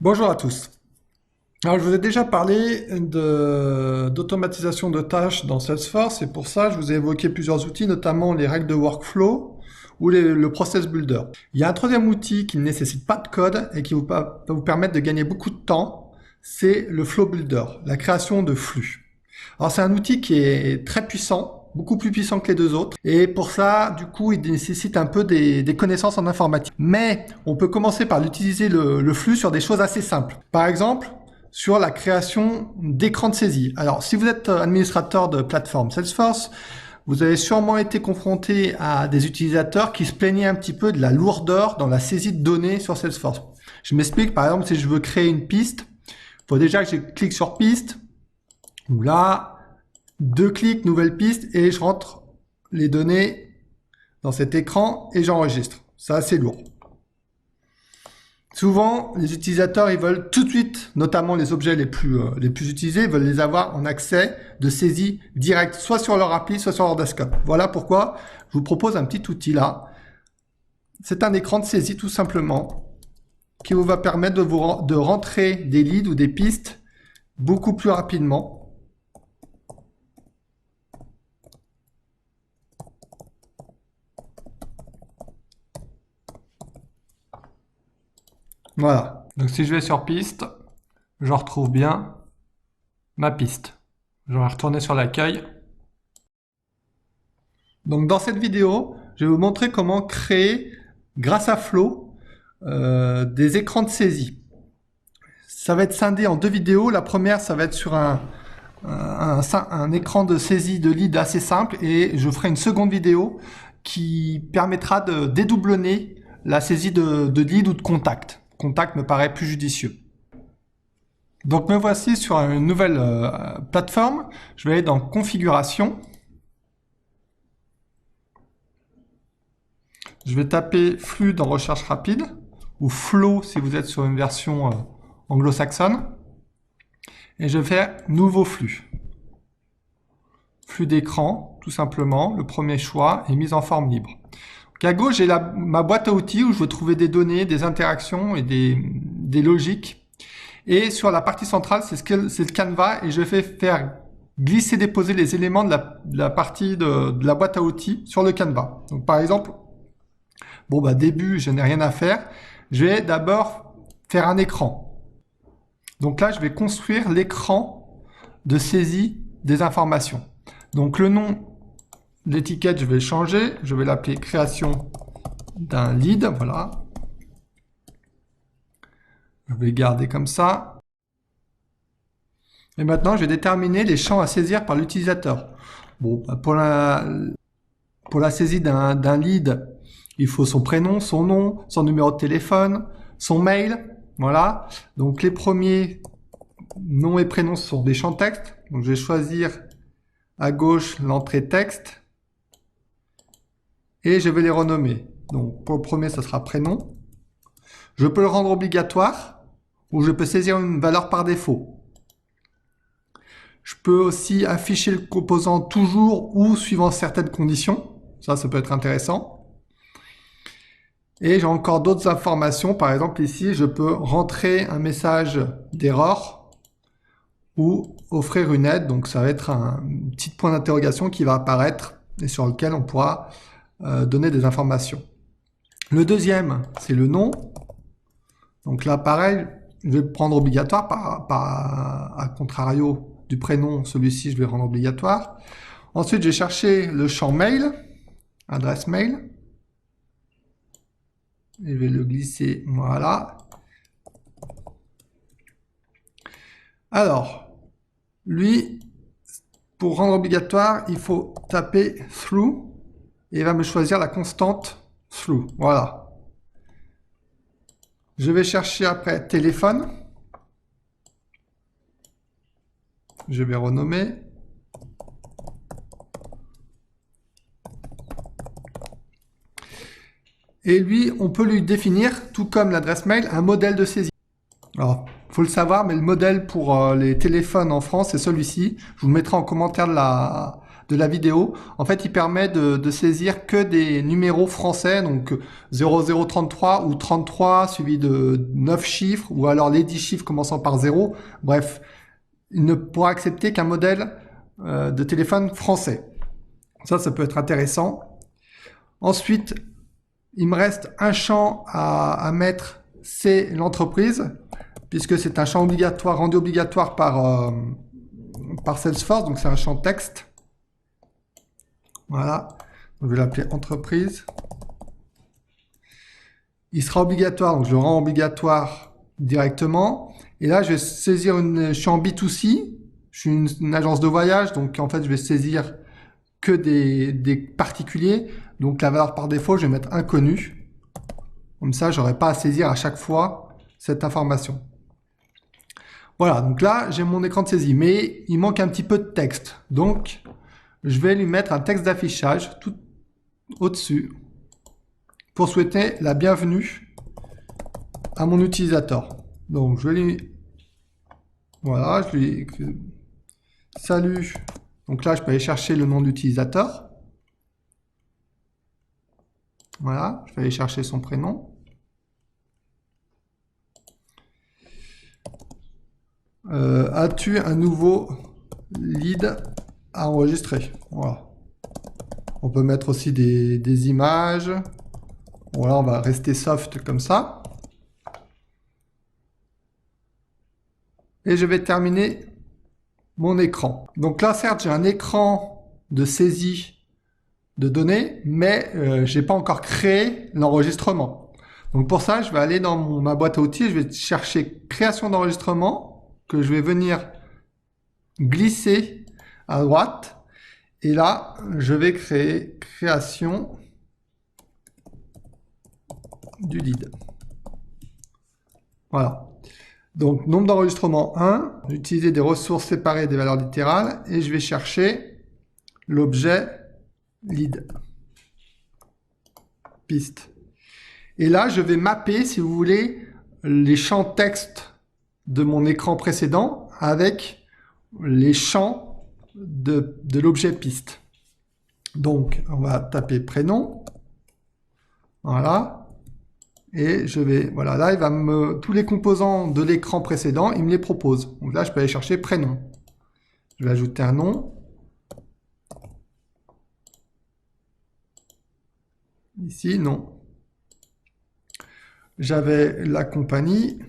Bonjour à tous. Alors, je vous ai déjà parlé d'automatisation de tâches dans Salesforce et pour ça, je vous ai évoqué plusieurs outils, notamment les règles de workflow ou le process builder. Il y a un troisième outil qui ne nécessite pas de code et qui va vous permettre de gagner beaucoup de temps, c'est le flow builder, la création de flux. Alors, c'est un outil qui est très puissant, beaucoup plus puissant que les deux autres. Et pour ça, du coup, il nécessite un peu des connaissances en informatique. Mais on peut commencer par utiliser le flux sur des choses assez simples. Par exemple, sur la création d'écrans de saisie. Alors, si vous êtes administrateur de plateforme Salesforce, vous avez sûrement été confronté à des utilisateurs qui se plaignaient un petit peu de la lourdeur dans la saisie de données sur Salesforce. Je m'explique, par exemple, si je veux créer une piste, il faut déjà que je clique sur piste, ou là, 2 clics, nouvelle piste, et je rentre les données dans cet écran et j'enregistre. C'est assez lourd. Souvent, les utilisateurs, ils veulent tout de suite, notamment les objets les plus utilisés, ils veulent les avoir en accès de saisie directe, soit sur leur appli, soit sur leur desktop. Voilà pourquoi je vous propose un petit outil là. C'est un écran de saisie tout simplement, qui vous va permettre de rentrer des leads ou des pistes beaucoup plus rapidement. Voilà. Donc si je vais sur piste, je retrouve bien ma piste. Je vais retourner sur l'accueil. Donc dans cette vidéo, je vais vous montrer comment créer, grâce à Flow, des écrans de saisie. Ça va être scindé en 2 vidéos. La première, ça va être sur un écran de saisie de lead assez simple et je ferai une seconde vidéo qui permettra de dédoublonner la saisie de lead ou de contact. Contact me paraît plus judicieux. Donc me voici sur une nouvelle plateforme. Je vais aller dans configuration. Je vais taper flux dans recherche rapide ou flow si vous êtes sur une version anglo-saxonne. Et je vais faire nouveau flux. Flux d'écran, tout simplement. Le premier choix est mise en forme libre. Donc à gauche, j'ai ma boîte à outils où je veux trouver des données, des interactions et des logiques. Et sur la partie centrale, c'est le canevas et je vais faire glisser-déposer les éléments de la partie de la boîte à outils sur le canevas. Donc par exemple, début, je n'ai rien à faire. Je vais d'abord faire un écran. Donc là, je vais construire l'écran de saisie des informations. Donc le nom de l'étiquette, je vais le changer. Je vais l'appeler création d'un lead. Voilà. Je vais garder comme ça. Et maintenant, je vais déterminer les champs à saisir par l'utilisateur. Pour la saisie d'un lead, il faut son prénom, son nom, son numéro de téléphone, son mail. Voilà. Donc les premiers nom et prénom sont des champs texte. Donc je vais choisir à gauche l'entrée texte et je vais les renommer. Donc pour le premier, ça sera prénom. Je peux le rendre obligatoire ou je peux saisir une valeur par défaut. Je peux aussi afficher le composant toujours ou suivant certaines conditions. Ça peut être intéressant. Et j'ai encore d'autres informations. Par exemple, ici, je peux rentrer un message d'erreur ou offrir une aide. Donc, ça va être un petit point d'interrogation qui va apparaître et sur lequel on pourra donner des informations. Le deuxième, c'est le nom. Donc là, pareil, je vais prendre obligatoire à contrario du prénom. Celui-ci, je vais rendre obligatoire. Ensuite, je vais chercher le champ mail, adresse mail. Je vais le glisser, voilà. Alors, lui, pour rendre obligatoire, il faut taper through et il va me choisir la constante through. Voilà. Je vais chercher après téléphone. Je vais renommer. Et lui, on peut lui définir, tout comme l'adresse mail, un modèle de saisie. Alors, faut le savoir, mais le modèle pour les téléphones en France, c'est celui-ci. Je vous le mettrai en commentaire de de la vidéo. En fait, il permet de saisir que des numéros français, donc 0033 ou 33 suivi de 9 chiffres, ou alors les 10 chiffres commençant par 0. Bref, il ne pourra accepter qu'un modèle de téléphone français. Ça peut être intéressant. Ensuite, il me reste un champ à mettre, c'est l'entreprise, puisque c'est un champ obligatoire, rendu obligatoire par Salesforce, donc c'est un champ texte. Voilà, je vais l'appeler entreprise. Il sera obligatoire, donc je le rends obligatoire directement. Et là, je vais saisir je suis en B2C, je suis une agence de voyage, donc en fait, je vais saisir que des particuliers. Donc la valeur par défaut, je vais mettre inconnu. Comme ça, j'aurai pas à saisir à chaque fois cette information. Voilà, donc là, j'ai mon écran de saisie, mais il manque un petit peu de texte. Donc, je vais lui mettre un texte d'affichage tout au-dessus pour souhaiter la bienvenue à mon utilisateur. Donc, je vais lui... Voilà, je lui... Salut. Donc là, je peux aller chercher le nom de l'utilisateur. Voilà, je vais aller chercher son prénom. As-tu un nouveau lead à enregistrer? Voilà. On peut mettre aussi des images. Voilà, on va rester soft comme ça. Et je vais terminer mon écran. Donc là, certes, j'ai un écran de saisie de données, mais je n'ai pas encore créé l'enregistrement. Donc pour ça, je vais aller dans ma boîte à outils et je vais chercher création d'enregistrement que je vais venir glisser à droite. Et là, je vais créer création du lead. Voilà. Donc, nombre d'enregistrements 1, utiliser des ressources séparées des valeurs littérales et je vais chercher l'objet lead. Piste. Et là, je vais mapper, si vous voulez, les champs texte de mon écran précédent avec les champs de l'objet piste. Donc, on va taper prénom. Voilà. Et je vais, voilà, là, il va tous les composants de l'écran précédent, il me les propose. Donc là, je peux aller chercher prénom. Je vais ajouter un nom. Ici, non. J'avais la compagnie.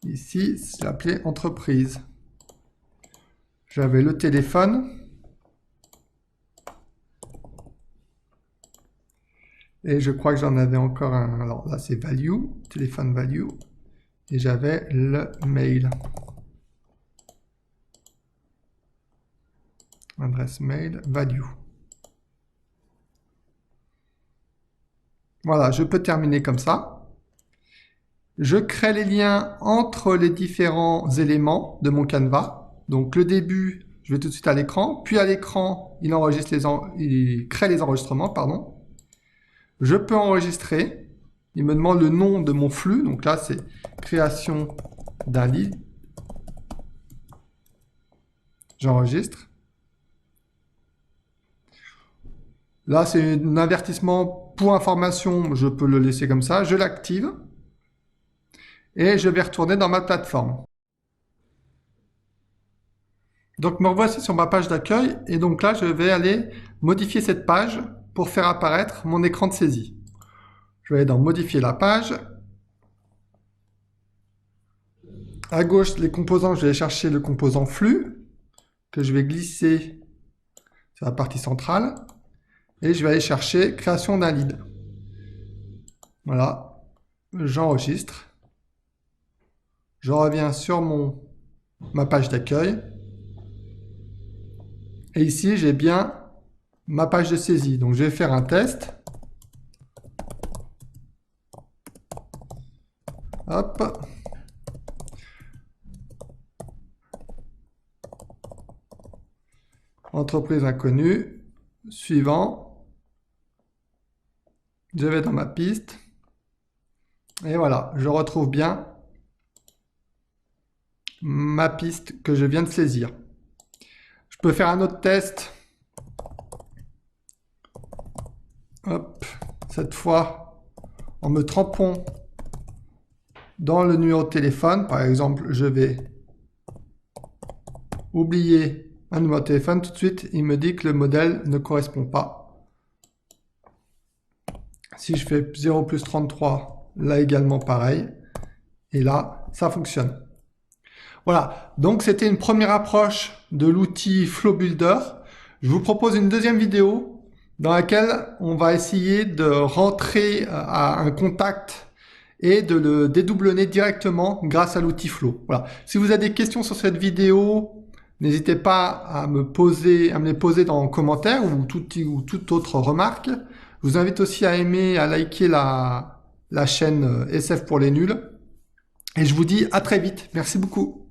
Ici, c'est appelé entreprise. J'avais le téléphone. Et je crois que j'en avais encore un. Alors là, c'est value, téléphone value. Et j'avais le mail. Adresse mail, value. Voilà, je peux terminer comme ça. Je crée les liens entre les différents éléments de mon canevas. Donc le début, je vais tout de suite à l'écran. Puis à l'écran, il crée les enregistrements, pardon. Je peux enregistrer. Il me demande le nom de mon flux. Donc là, c'est création d'un lead. J'enregistre. Là, c'est un avertissement pour information. Je peux le laisser comme ça. Je l'active. Et je vais retourner dans ma plateforme. Donc me revoici sur ma page d'accueil. Et donc là, je vais aller modifier cette page pour faire apparaître mon écran de saisie. Je vais aller dans modifier la page. À gauche, les composants, je vais aller chercher le composant flux que je vais glisser sur la partie centrale. Et je vais aller chercher création d'un lead. Voilà, j'enregistre. Je reviens sur ma page d'accueil. Et ici, j'ai bien ma page de saisie. Donc, je vais faire un test. Hop. Entreprise inconnue. Suivant. Je vais dans ma piste. Et voilà, je retrouve bien ma piste que je viens de saisir. Je peux faire un autre test cette fois en me trempant dans le numéro de téléphone. Par exemple, je vais oublier un numéro de téléphone. Tout de suite, il me dit que le modèle ne correspond pas. Si je fais 0 plus 33, là également pareil. Et là, ça fonctionne. Voilà, donc c'était une première approche de l'outil Flow Builder. Je vous propose une deuxième vidéo dans laquelle on va essayer de rentrer à un contact et de le dédoublonner directement grâce à l'outil Flow. Voilà. Si vous avez des questions sur cette vidéo, n'hésitez pas à me les poser dans les commentaires ou toute autre remarque. Je vous invite aussi à aimer, à liker la chaîne SF pour les nuls. Et je vous dis à très vite. Merci beaucoup.